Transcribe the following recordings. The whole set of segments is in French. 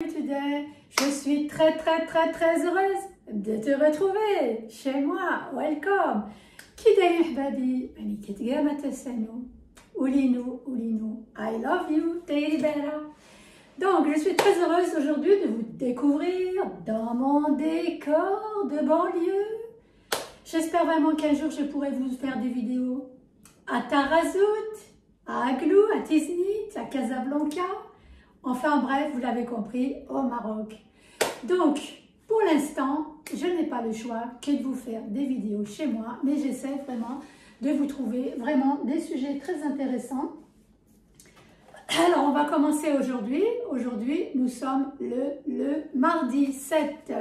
Today, je suis très heureuse de te retrouver chez moi. Welcome. كي دايرين حبابي؟ ماني كتقامة تسانو. Oulino, I love you, Taylibera. Donc, je suis très heureuse aujourd'hui de vous découvrir dans mon décor de banlieue. J'espère vraiment qu'un jour je pourrai vous faire des vidéos à Tarazout, à Aglou, à Tiznit, à Casablanca. Enfin bref, vous l'avez compris, au Maroc. Donc, pour l'instant, je n'ai pas le choix que de vous faire des vidéos chez moi, mais j'essaie vraiment de vous trouver vraiment des sujets très intéressants. Alors, on va commencer aujourd'hui. Aujourd'hui, nous sommes le mardi 7.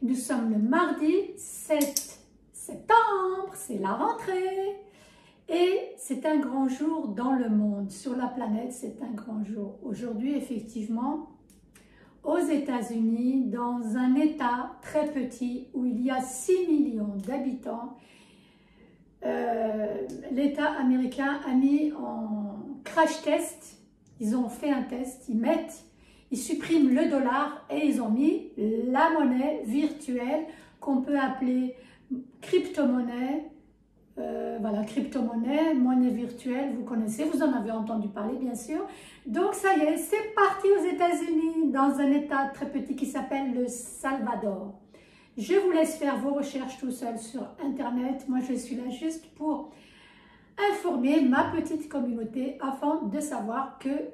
Nous sommes le mardi 7 septembre, c'est la rentrée. Et c'est un grand jour dans le monde, sur la planète, c'est un grand jour. Aujourd'hui, effectivement, aux États-Unis, dans un État très petit où il y a 6 millions d'habitants, l'État américain a mis en crash test, ils ont fait un test, ils suppriment le dollar et ils ont mis la monnaie virtuelle qu'on peut appeler crypto-monnaie. Voilà, crypto-monnaie, monnaie virtuelle, vous connaissez, vous en avez entendu parler bien sûr. Donc ça y est, c'est parti aux États-Unis, dans un État très petit qui s'appelle le Salvador. Je vous laisse faire vos recherches tout seul sur Internet. Moi, je suis là juste pour informer ma petite communauté afin de savoir que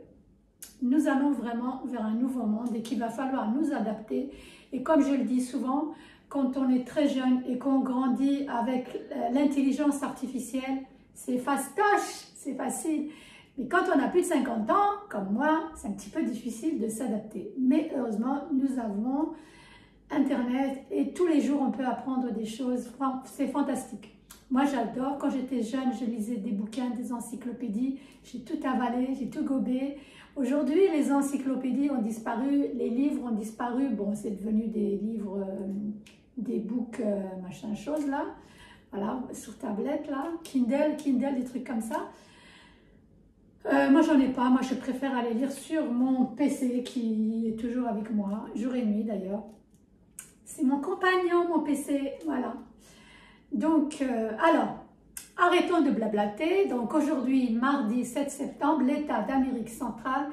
nous allons vraiment vers un nouveau monde et qu'il va falloir nous adapter. Et comme je le dis souvent, quand on est très jeune et qu'on grandit avec l'intelligence artificielle, c'est fastoche, c'est facile. Mais quand on a plus de 50 ans, comme moi, c'est un petit peu difficile de s'adapter. Mais heureusement, nous avons Internet et tous les jours, on peut apprendre des choses. C'est fantastique. Moi, j'adore. Quand j'étais jeune, je lisais des bouquins, des encyclopédies. J'ai tout avalé, j'ai tout gobé. Aujourd'hui, les encyclopédies ont disparu, les livres ont disparu. Bon, c'est devenu des livres, des books, machin chose là. Voilà, sur tablette là. Kindle, des trucs comme ça. Moi, j'en ai pas. Moi, je préfère aller lire sur mon PC qui est toujours avec moi, jour et nuit d'ailleurs. C'est mon compagnon, mon PC, voilà. Donc, alors, arrêtons de blablater. Donc, aujourd'hui, mardi 7 septembre, l'État d'Amérique centrale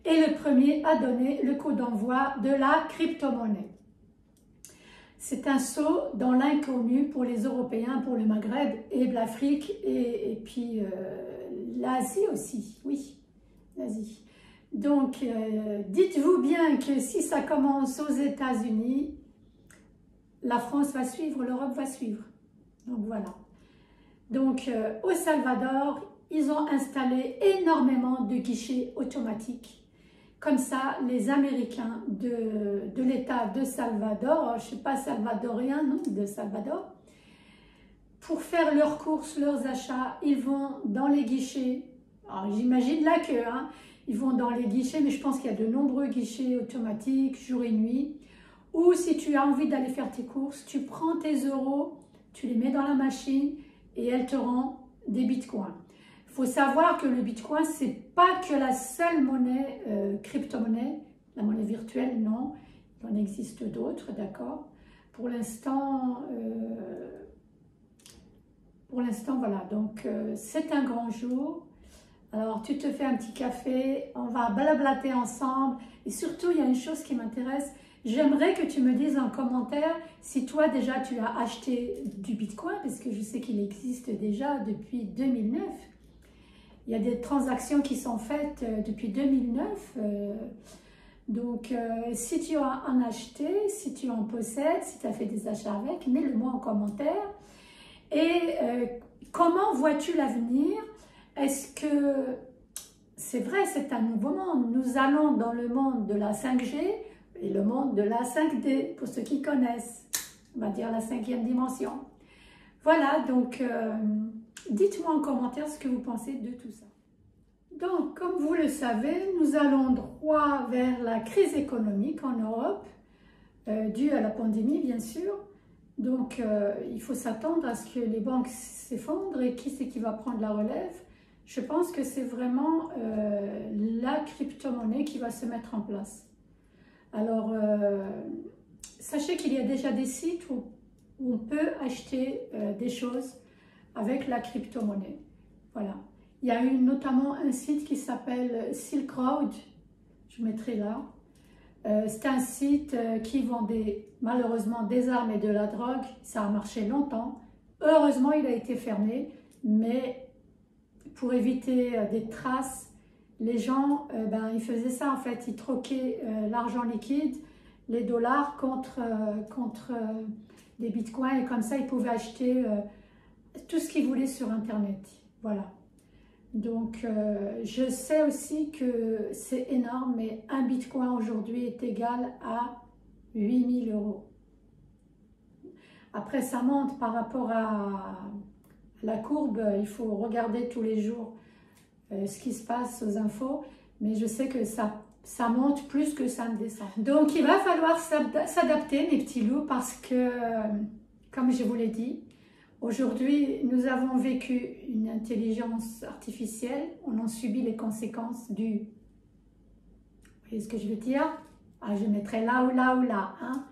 est le premier à donner le coup d'envoi de la crypto-monnaie. C'est un saut dans l'inconnu pour les Européens, pour le Maghreb et l'Afrique et puis l'Asie aussi, oui, l'Asie. Donc, dites-vous bien que si ça commence aux États-Unis, la France va suivre, l'Europe va suivre. Donc voilà. Donc au Salvador, ils ont installé énormément de guichets automatiques. Comme ça, les Américains de l'État de Salvador, je ne suis pas salvadorien, non, de Salvador, pour faire leurs courses, leurs achats, ils vont dans les guichets. Alors j'imagine la queue, hein. Ils vont dans les guichets, mais je pense qu'il y a de nombreux guichets automatiques, jour et nuit. Ou si tu as envie d'aller faire tes courses, tu prends tes euros, tu les mets dans la machine et elle te rend des bitcoins. Il faut savoir que le bitcoin, ce n'est pas que la seule monnaie, crypto-monnaie, la monnaie virtuelle, non. Il en existe d'autres, d'accord. Pour l'instant, voilà. Donc, c'est un grand jour. Alors, tu te fais un petit café, on va blablater ensemble. Et surtout, il y a une chose qui m'intéresse. J'aimerais que tu me dises en commentaire si toi déjà tu as acheté du Bitcoin, parce que je sais qu'il existe déjà depuis 2009. Il y a des transactions qui sont faites depuis 2009. Donc, si tu as en acheté, si tu en possèdes, si tu as fait des achats avec, mets-le-moi en commentaire. Et comment vois-tu l'avenir? Est-ce que c'est vrai, c'est un nouveau monde? Nous allons dans le monde de la 5G, et le monde de la 5D, pour ceux qui connaissent, on va dire la 5e dimension. Voilà, donc dites-moi en commentaire ce que vous pensez de tout ça. Donc, comme vous le savez, nous allons droit vers la crise économique en Europe, due à la pandémie bien sûr. Donc, il faut s'attendre à ce que les banques s'effondrent et qui c'est qui va prendre la relève? Je pense que c'est vraiment la crypto-monnaie qui va se mettre en place. Alors, sachez qu'il y a déjà des sites où on peut acheter des choses avec la crypto-monnaie. Voilà. Il y a eu notamment un site qui s'appelle Silk Road, je mettrai là. C'est un site qui vendait malheureusement des armes et de la drogue. Ça a marché longtemps. Heureusement, il a été fermé, mais pour éviter des traces, les gens, ils faisaient ça en fait. Ils troquaient l'argent liquide, les dollars contre des bitcoins, et comme ça, ils pouvaient acheter tout ce qu'ils voulaient sur Internet. Voilà. Donc, je sais aussi que c'est énorme, mais un bitcoin aujourd'hui est égal à 8 000 €. Après, ça monte par rapport à la courbe. Il faut regarder tous les jours ce qui se passe aux infos, mais je sais que ça monte plus que ça ne descend. Donc, il va falloir s'adapter, mes petits loups, parce que, comme je vous l'ai dit, aujourd'hui, nous avons vécu une intelligence artificielle, on en subit les conséquences du... Vous voyez ce que je veux dire? Ah, je mettrai là ou là ou là. Hein?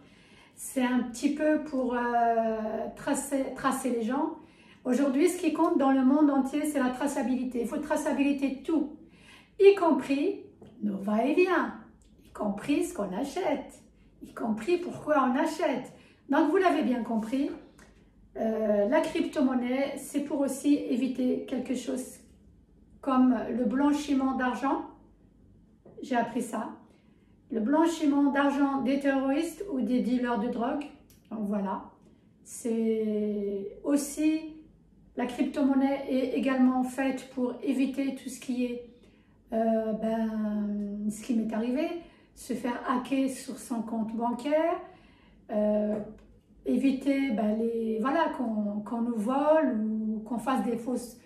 C'est un petit peu pour tracer les gens. Aujourd'hui, ce qui compte dans le monde entier, c'est la traçabilité. Il faut traçabilité tout, y compris nos va-et-vient, y compris ce qu'on achète, y compris pourquoi on achète. Donc, vous l'avez bien compris. La crypto-monnaie, c'est pour aussi éviter quelque chose comme le blanchiment d'argent. J'ai appris ça. Le blanchiment d'argent des terroristes ou des dealers de drogue. Donc voilà. C'est aussi, la crypto-monnaie est également faite pour éviter tout ce qui est, ce qui m'est arrivé, se faire hacker sur son compte bancaire, éviter voilà, qu'on nous vole ou qu'on fasse des fausses,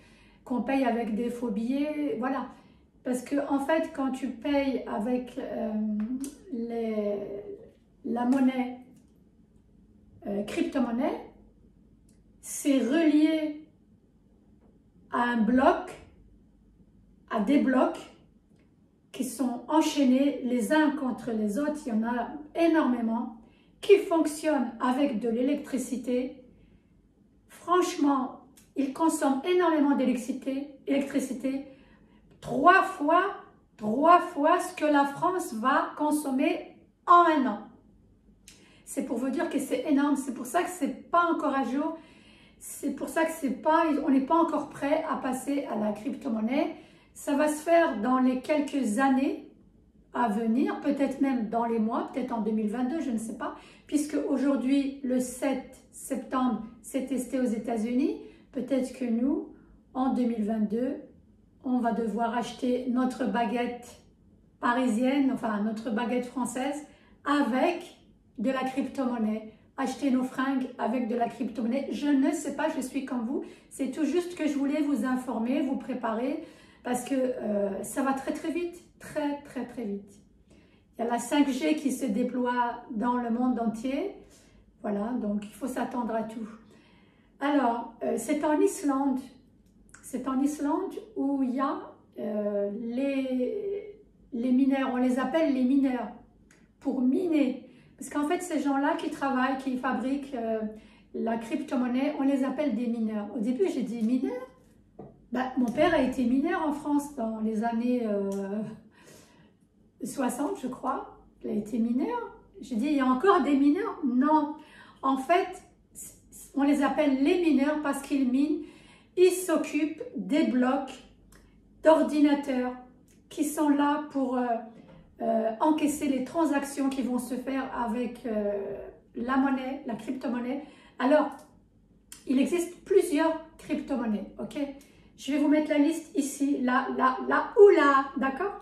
qu'on paye avec des faux billets, voilà. Parce que en fait, quand tu payes avec la monnaie crypto-monnaie, c'est relié à un bloc, à des blocs qui sont enchaînés les uns contre les autres. Il y en a énormément qui fonctionnent avec de l'électricité. Franchement, ils consomment énormément d'électricité, trois fois ce que la France va consommer en un an. C'est pour vous dire que c'est énorme. C'est pour ça que c'est pas encore à jour. C'est pour ça que on n'est pas encore prêt à passer à la crypto-monnaie. Ça va se faire dans les quelques années à venir, peut-être même dans les mois, peut-être en 2022, je ne sais pas, puisque aujourd'hui, le 7 septembre, c'est testé aux États-Unis. Peut-être que nous, en 2022, on va devoir acheter notre baguette parisienne, enfin notre baguette française, avec de la crypto-monnaie. Acheter nos fringues avec de la crypto-monnaie. Je ne sais pas, je suis comme vous. C'est tout juste que je voulais vous informer, vous préparer, parce que ça va très très vite, très vite. Il y a la 5G qui se déploie dans le monde entier. Voilà, donc il faut s'attendre à tout. Alors, c'est en Islande. C'est en Islande où il y a les mineurs, on les appelle les mineurs, pour miner. Parce qu'en fait, ces gens-là qui travaillent, qui fabriquent la crypto-monnaie, on les appelle des mineurs. Au début, j'ai dit mineurs. Mon père a été mineur en France dans les années 60, je crois. Il a été mineur. J'ai dit, il y a encore des mineurs? Non. En fait, on les appelle les mineurs parce qu'ils minent. Ils s'occupent des blocs d'ordinateurs qui sont là pour encaisser les transactions qui vont se faire avec la monnaie, la crypto-monnaie. Alors, il existe plusieurs crypto-monnaies, ok? Je vais vous mettre la liste ici, là ou là, d'accord?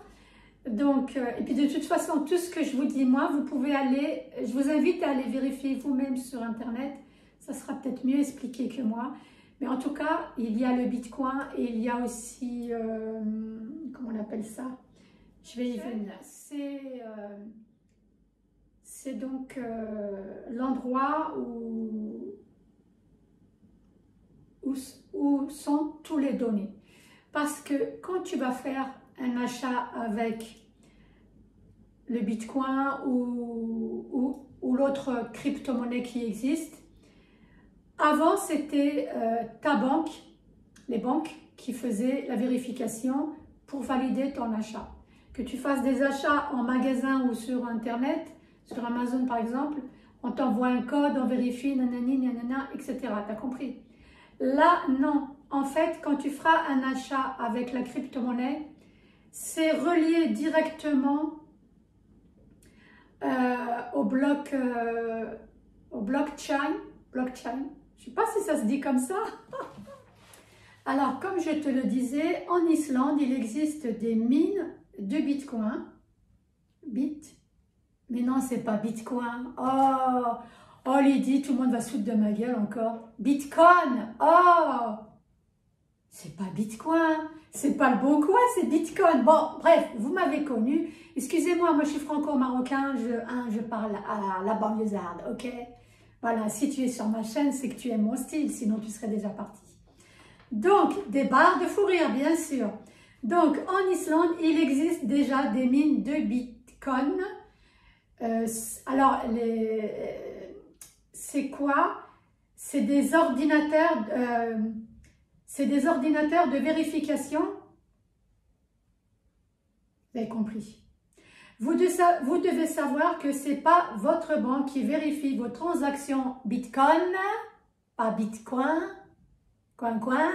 Donc, et puis de toute façon, tout ce que je vous dis, moi, vous pouvez aller, je vous invite à aller vérifier vous-même sur Internet. Ça sera peut-être mieux expliqué que moi. Mais en tout cas, il y a le Bitcoin et il y a aussi, comment on appelle ça? Je vais y venir. C'est donc l'endroit où sont tous les données. Parce que quand tu vas faire un achat avec le Bitcoin ou l'autre crypto-monnaie qui existe. Avant, c'était ta banque, les banques qui faisaient la vérification pour valider ton achat. Que tu fasses des achats en magasin ou sur Internet, sur Amazon par exemple, on t'envoie un code, on vérifie, nanani, nanana, etc. T'as compris? Là, non. En fait, quand tu feras un achat avec la crypto-monnaie, c'est relié directement au blockchain. Je ne sais pas si ça se dit comme ça. Alors, comme je te le disais, en Islande, il existe des mines de Bitcoin. Mais non, c'est pas Bitcoin. Oh, Lydie, tout le monde va se foutre de ma gueule encore. Bitcoin. Oh, c'est pas Bitcoin. C'est pas le bon coin, c'est Bitcoin. Bon, bref, vous m'avez connu. Excusez-moi, moi je suis franco-marocain, je parle à la banlieusarde, ok? Voilà, si tu es sur ma chaîne, c'est que tu aimes mon style, sinon tu serais déjà parti. Donc, des barres de fou rire, bien sûr. Donc, en Islande, il existe déjà des mines de Bitcoin. Alors, c'est quoi? C'est des ordinateurs de vérification. Vous avez compris. Vous devez savoir que ce n'est pas votre banque qui vérifie vos transactions Bitcoin, pas Bitcoin, coin.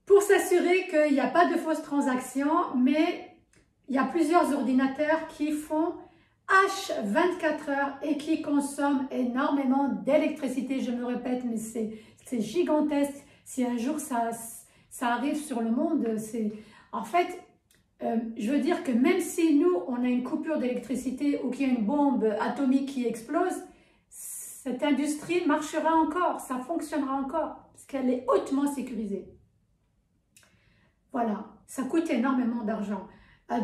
Pour s'assurer qu'il n'y a pas de fausses transactions, mais il y a plusieurs ordinateurs qui font H24 et qui consomment énormément d'électricité. Je me répète, mais c'est gigantesque. Si un jour ça arrive sur le monde, c'est... En fait, je veux dire que même si nous, on a une coupure d'électricité ou qu'il y a une bombe atomique qui explose, cette industrie marchera encore, ça fonctionnera encore, parce qu'elle est hautement sécurisée. Voilà, ça coûte énormément d'argent.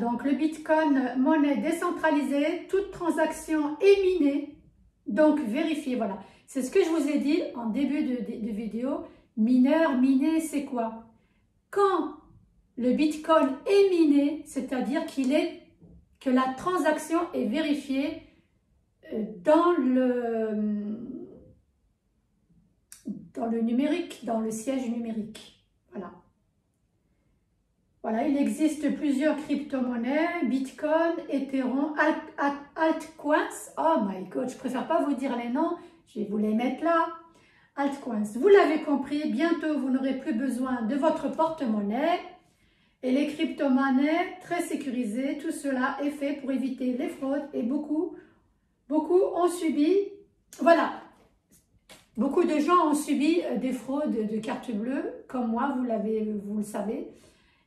Donc, le Bitcoin, monnaie décentralisée, toute transaction est minée, donc vérifiez, voilà. C'est ce que je vous ai dit en début de vidéo. Mineur, miné, c'est quoi? Quand le Bitcoin est miné, c'est-à-dire que la transaction est vérifiée dans le numérique, dans le siège numérique. Voilà. Voilà, il existe plusieurs crypto-monnaies, Bitcoin, Ethereum, altcoins. Oh my god, je préfère pas vous dire les noms, je vais vous les mettre là. Altcoins, vous l'avez compris, bientôt vous n'aurez plus besoin de votre porte-monnaie. Et les crypto-monnaies très sécurisées, tout cela est fait pour éviter les fraudes et beaucoup ont subi, voilà, beaucoup de gens ont subi des fraudes de carte bleue, comme moi, vous le savez.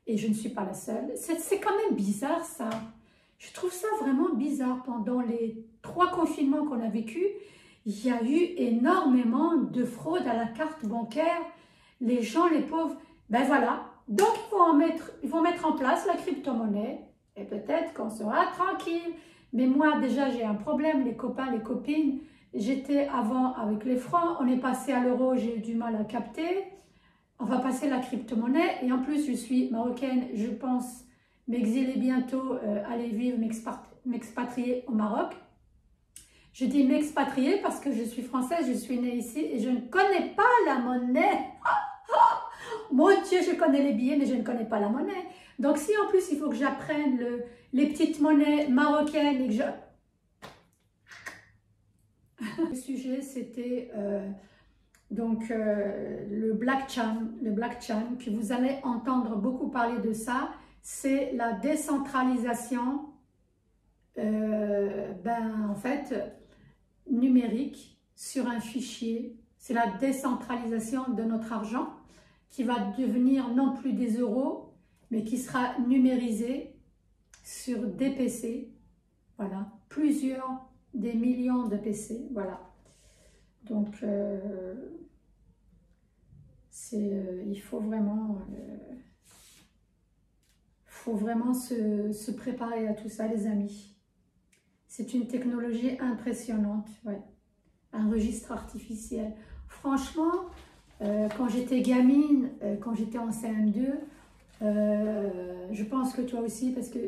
Et je ne suis pas la seule. C'est quand même bizarre ça. Je trouve ça vraiment bizarre. Pendant les 3 confinements qu'on a vécu, il y a eu énormément de fraude à la carte bancaire. Les gens, les pauvres, ben voilà. Donc, ils vont mettre en place la crypto-monnaie. Et peut-être qu'on sera tranquille. Mais moi, déjà, j'ai un problème. Les copains, les copines. J'étais avant avec les francs. On est passé à l'euro. J'ai eu du mal à capter. On va passer la crypto-monnaie et en plus je suis marocaine, je pense m'exiler bientôt, aller vivre, m'expatrier au Maroc. Je dis m'expatrier parce que je suis française, je suis née ici et je ne connais pas la monnaie. Mon Dieu, je connais les billets mais je ne connais pas la monnaie. Donc si en plus il faut que j'apprenne les petites monnaies marocaines et que Le sujet c'était... Donc, le blockchain, que vous allez entendre beaucoup parler de ça, c'est la décentralisation, en fait, numérique sur un fichier. C'est la décentralisation de notre argent qui va devenir non plus des euros, mais qui sera numérisé sur des PC. Voilà, des millions de PC, voilà. Donc, il faut vraiment se préparer à tout ça, les amis. C'est une technologie impressionnante, ouais. Un registre artificiel. Franchement, quand j'étais gamine, quand j'étais en CM2, Je pense que toi aussi, parce que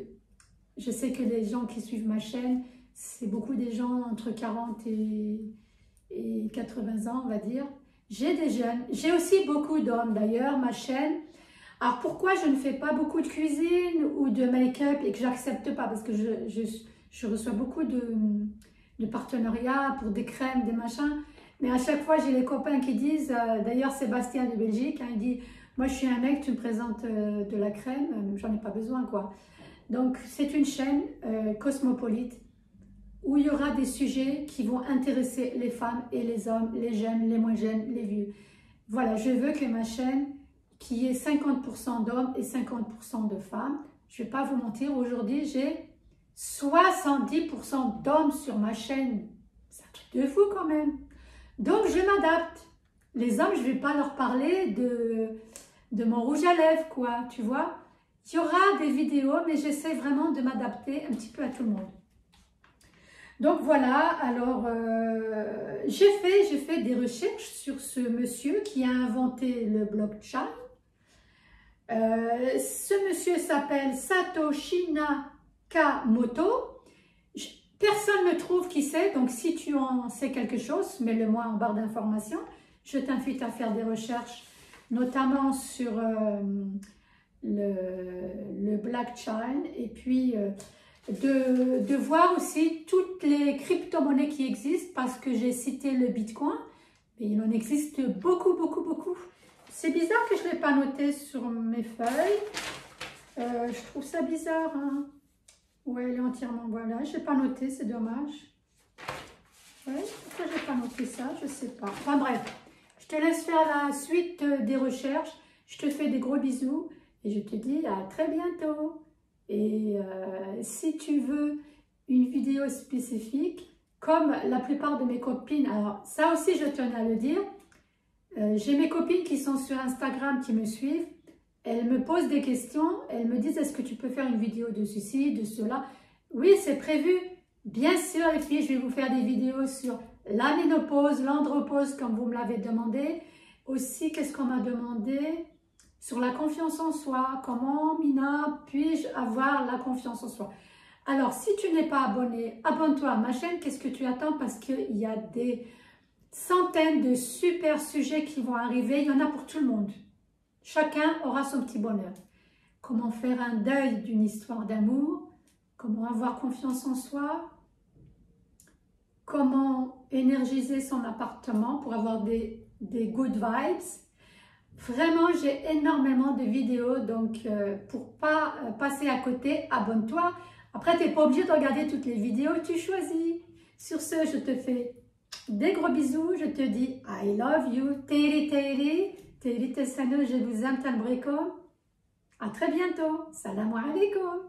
je sais que les gens qui suivent ma chaîne, c'est beaucoup des gens entre 40 et 80 ans, on va dire. J'ai des jeunes, j'ai aussi beaucoup d'hommes d'ailleurs, ma chaîne. Alors pourquoi je ne fais pas beaucoup de cuisine ou de make-up et que j'accepte pas? Parce que je reçois beaucoup de partenariats pour des crèmes, des machins. Mais à chaque fois, j'ai les copains qui disent, d'ailleurs Sébastien de Belgique, hein, il dit, moi je suis un mec, tu me présentes de la crème, j'en ai pas besoin quoi. Donc c'est une chaîne cosmopolite où il y aura des sujets qui vont intéresser les femmes et les hommes, les jeunes, les moins jeunes, les vieux. Voilà, je veux que ma chaîne, qui est 50% d'hommes et 50% de femmes, je ne vais pas vous mentir, aujourd'hui j'ai 70% d'hommes sur ma chaîne. C'est un truc de fou quand même. Donc je m'adapte. Les hommes, je ne vais pas leur parler de mon rouge à lèvres, quoi, tu vois. Il y aura des vidéos, mais j'essaie vraiment de m'adapter un petit peu à tout le monde. Donc voilà, alors j'ai fait des recherches sur ce monsieur qui a inventé le blockchain. Ce monsieur s'appelle Satoshi Nakamoto. Personne ne trouve qui c'est, donc si tu en sais quelque chose, mets-le-moi en barre d'informations. Je t'invite à faire des recherches, notamment sur le blockchain, et puis de voir aussi toutes les crypto-monnaies qui existent, parce que j'ai cité le Bitcoin, mais il en existe beaucoup, beaucoup, beaucoup. C'est bizarre que je ne l'ai pas noté sur mes feuilles. Je trouve ça bizarre, hein. Ouais, elle est entièrement, voilà. Je n'ai pas noté, c'est dommage. Ouais, pourquoi je n'ai pas noté ça? Je ne sais pas. Enfin bref, je te laisse faire la suite des recherches. Je te fais des gros bisous et je te dis à très bientôt. Et si tu veux une vidéo spécifique, comme la plupart de mes copines, alors ça aussi je tenais à le dire, j'ai mes copines qui sont sur Instagram, qui me suivent, elles me posent des questions, elles me disent est-ce que tu peux faire une vidéo de ceci, de cela? Oui, c'est prévu. Bien sûr les filles, je vais vous faire des vidéos sur la ménopause, l'andropause comme vous me l'avez demandé. Aussi, qu'est-ce qu'on m'a demandé? Sur la confiance en soi, comment, Mina, puis-je avoir la confiance en soi? Alors, si tu n'es pas abonné, abonne-toi à ma chaîne. Qu'est-ce que tu attends? Parce qu'il y a des centaines de super sujets qui vont arriver. Il y en a pour tout le monde. Chacun aura son petit bonheur. Comment faire un deuil d'une histoire d'amour? Comment avoir confiance en soi? Comment énergiser son appartement pour avoir des good vibes? Vraiment, j'ai énormément de vidéos, donc pour pas passer à côté, abonne-toi. Après, tu n'es pas obligé de regarder toutes les vidéos, tu choisis. Sur ce, je te fais des gros bisous. Je te dis I love you. Teri teri. Teri tesano, je vous aime, Talbreko. À très bientôt. Salam alaikum.